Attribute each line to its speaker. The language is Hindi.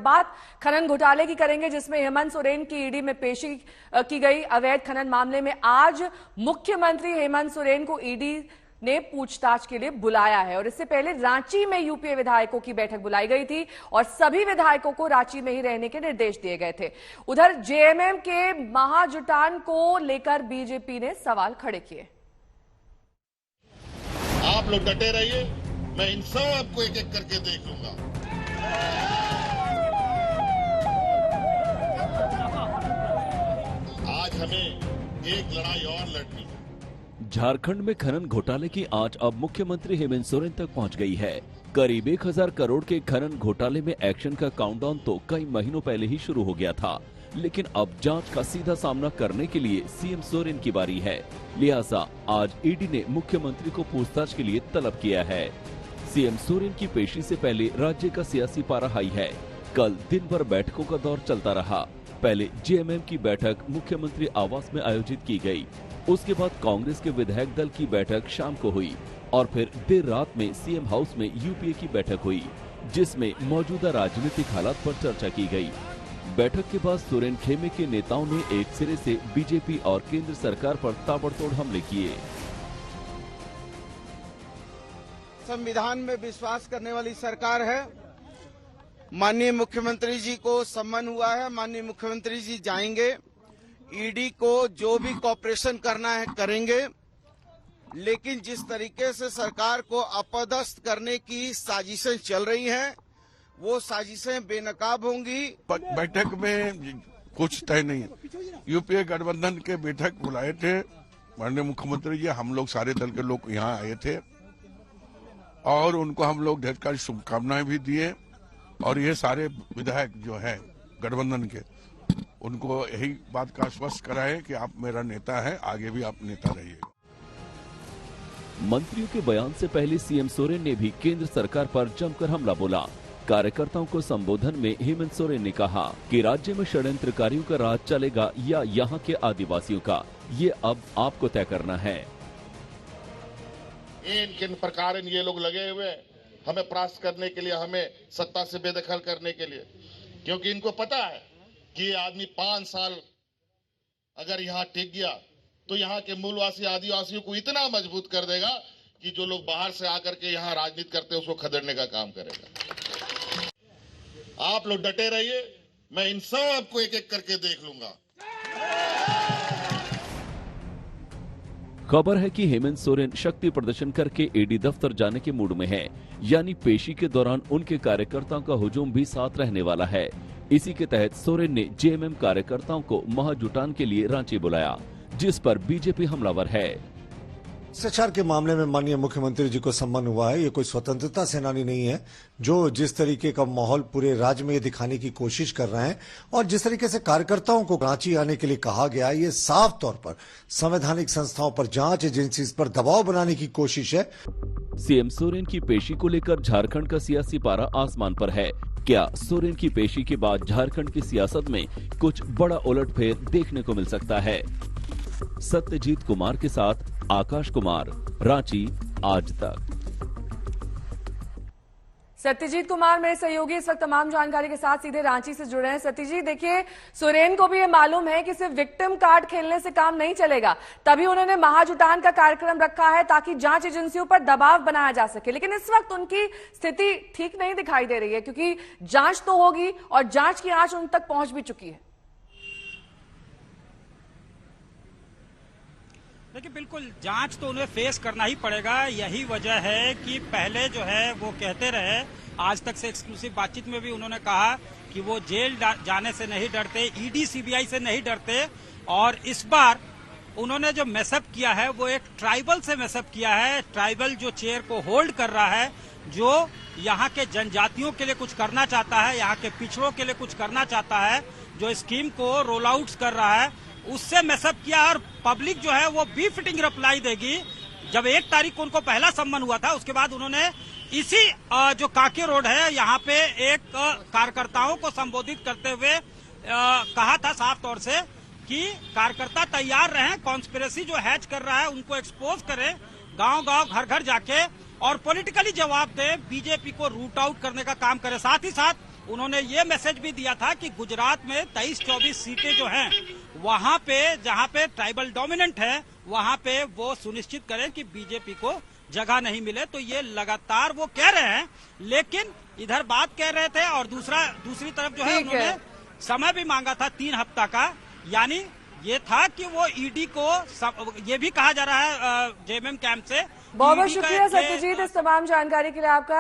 Speaker 1: बात खनन घोटाले की करेंगे, जिसमें हेमंत सोरेन की ईडी में पेशी की गई। अवैध खनन मामले में आज मुख्यमंत्री हेमंत सोरेन को ईडी ने पूछताछ के लिए बुलाया है और इससे पहले रांची में यूपीए विधायकों की बैठक बुलाई गई थी और सभी विधायकों को रांची में ही रहने के निर्देश दिए गए थे। उधर जेएमएम के महाजुटान को लेकर बीजेपी ने सवाल खड़े किए।
Speaker 2: आप लोग डटे रहिए, मैं इन सब को एक एक करके देख लूंगा। आज हमें एक लड़ाई और लड़नी है।
Speaker 3: झारखंड में खनन घोटाले की आंच अब मुख्यमंत्री हेमंत सोरेन तक पहुंच गई है। करीब 1000 करोड़ के खनन घोटाले में एक्शन का काउंटडाउन तो कई महीनों पहले ही शुरू हो गया था, लेकिन अब जांच का सीधा सामना करने के लिए सीएम सोरेन की बारी है। लिहाजा आज ईडी ने मुख्यमंत्री को पूछताछ के लिए तलब किया है। सीएम सोरेन की पेशी से पहले राज्य का सियासी पारा हाई है। कल दिन भर बैठकों का दौर चलता रहा। पहले जेएमएम की बैठक मुख्यमंत्री आवास में आयोजित की गई, उसके बाद कांग्रेस के विधायक दल की बैठक शाम को हुई और फिर देर रात में सीएम हाउस में यूपीए की बैठक हुई, जिसमें मौजूदा राजनीतिक हालात पर चर्चा की गई। बैठक के बाद सोरेन खेमे के नेताओं ने एक सिरे से बीजेपी और केंद्र सरकार पर ताबड़तोड़ हमले किए।
Speaker 4: संविधान में विश्वास करने वाली सरकार है। माननीय मुख्यमंत्री जी को सम्मन हुआ है, माननीय मुख्यमंत्री जी जाएंगे, ईडी को जो भी कॉपरेशन करना है करेंगे, लेकिन जिस तरीके से सरकार को अपदस्थ करने की साजिशें चल रही हैं, वो साजिशें बेनकाब होंगी।
Speaker 5: बैठक में कुछ तय नहीं है। यूपीए गठबंधन के बैठक बुलाए थे माननीय मुख्यमंत्री जी, हम लोग सारे दल के लोग यहाँ आए थे और उनको हम लोग ढेर सारी शुभकामनाएं भी दिए और ये सारे विधायक जो है गठबंधन के, उनको यही बात का आश्वस्त कराए कि आप मेरा नेता है, आगे भी आप नेता रहिएगा।
Speaker 3: मंत्रियों के बयान से पहले सीएम सोरेन ने भी केंद्र सरकार पर जमकर हमला बोला। कार्यकर्ताओं को संबोधन में हेमंत सोरेन ने कहा कि राज्य में षड्यंत्रकारियों का राज चलेगा या यहाँ के आदिवासियों का, ये अब आपको तय करना है।
Speaker 2: किन प्रकार ये लोग लगे हुए हमें परास्त करने के लिए, हमें सत्ता से बेदखल करने के लिए, क्योंकि इनको पता है कि ये आदमी 5 साल अगर यहाँ टिक गया तो यहाँ के मूलवासी आदिवासियों को इतना मजबूत कर देगा कि जो लोग बाहर से आकर के यहाँ राजनीति करते हैं उसको खदेड़ने का काम करेगा। आप लोग डटे रहिए, मैं इन सब को एक एक करके देख लूंगा।
Speaker 3: खबर है कि हेमंत सोरेन शक्ति प्रदर्शन करके ईडी दफ्तर जाने के मूड में है, यानी पेशी के दौरान उनके कार्यकर्ताओं का हुजूम भी साथ रहने वाला है। इसी के तहत सोरेन ने जेएमएम कार्यकर्ताओं को महाजुटान के लिए रांची बुलाया, जिस पर बीजेपी हमलावर है।
Speaker 6: भ्रष्टाचार के मामले में माननीय मुख्यमंत्री जी को सम्मान हुआ है। ये कोई स्वतंत्रता सेनानी नहीं है जो जिस तरीके का माहौल पूरे राज्य में ये दिखाने की कोशिश कर रहे हैं और जिस तरीके से कार्यकर्ताओं को रांची आने के लिए कहा गया, ये साफ तौर पर संवैधानिक संस्थाओं पर, जांच एजेंसीज पर दबाव बनाने की कोशिश है।
Speaker 3: सीएम सोरेन की पेशी को लेकर झारखंड का सियासी पारा आसमान पर है। क्या सोरेन की पेशी के बाद झारखंड की सियासत में कुछ बड़ा उलटफेर देखने को मिल सकता है? सत्यजीत कुमार के साथ आकाश कुमार, रांची, आज तक।
Speaker 1: सत्यजीत कुमार मेरे सहयोगी इस वक्त तमाम जानकारी के साथ सीधे रांची से जुड़े हैं। सत्यजीत, देखिए, सोरेन को भी ये मालूम है कि सिर्फ विक्टिम कार्ड खेलने से काम नहीं चलेगा, तभी उन्होंने महाजुटान का कार्यक्रम रखा है ताकि जांच एजेंसियों पर दबाव बनाया जा सके। लेकिन इस वक्त उनकी स्थिति ठीक नहीं दिखाई दे रही है, क्योंकि जांच तो होगी और जांच की आंच उन तक पहुंच भी चुकी है।
Speaker 7: देखिए, बिल्कुल जांच तो उन्हें फेस करना ही पड़ेगा। यही वजह है कि पहले जो है वो कहते रहे, आज तक से एक्सक्लूसिव बातचीत में भी उन्होंने कहा कि वो जेल जाने से नहीं डरते, ईडी सीबीआई से नहीं डरते, और इस बार उन्होंने जो मैसअप किया है वो एक ट्राइबल से मैसअप किया है। ट्राइबल जो चेयर को होल्ड कर रहा है, जो यहाँ के जनजातियों के लिए कुछ करना चाहता है, यहाँ के पिछड़ों के लिए कुछ करना चाहता है, जो स्कीम को रोल आउट कर रहा है, उससे मैसअप किया। और पब्लिक जो है वो बी फिटिंग रिप्लाई देगी। जब 1 तारीख को उनको पहला सम्मन हुआ था, उसके बाद उन्होंने इसी जो काके रोड है यहाँ पे एक कार्यकर्ताओं को संबोधित करते हुए कहा था साफ तौर से कि कार्यकर्ता तैयार रहें, कॉन्स्पिरेसी जो हैच कर रहा है उनको एक्सपोज करें, गांव-गांव, घर-घर जाके और पॉलिटिकली जवाब दे, बीजेपी को रूट आउट करने का काम करे। साथ ही साथ उन्होंने ये मैसेज भी दिया था कि गुजरात में 23-24 सीटें जो हैं वहां पे जहां पे ट्राइबल डोमिनेंट है वहां पे वो सुनिश्चित करें कि बीजेपी को जगह नहीं मिले। तो ये लगातार वो कह रहे हैं, लेकिन इधर बात कह रहे थे और दूसरी तरफ जो है उन्होंने समय भी मांगा था 3 हफ्ता का, यानी ये था कि वो ईडी को ये भी कहा जा रहा है जेएमएम कैंप से।
Speaker 1: बहुत बहुत शुक्रिया सत्यजीत इस तमाम जानकारी के लिए आपका।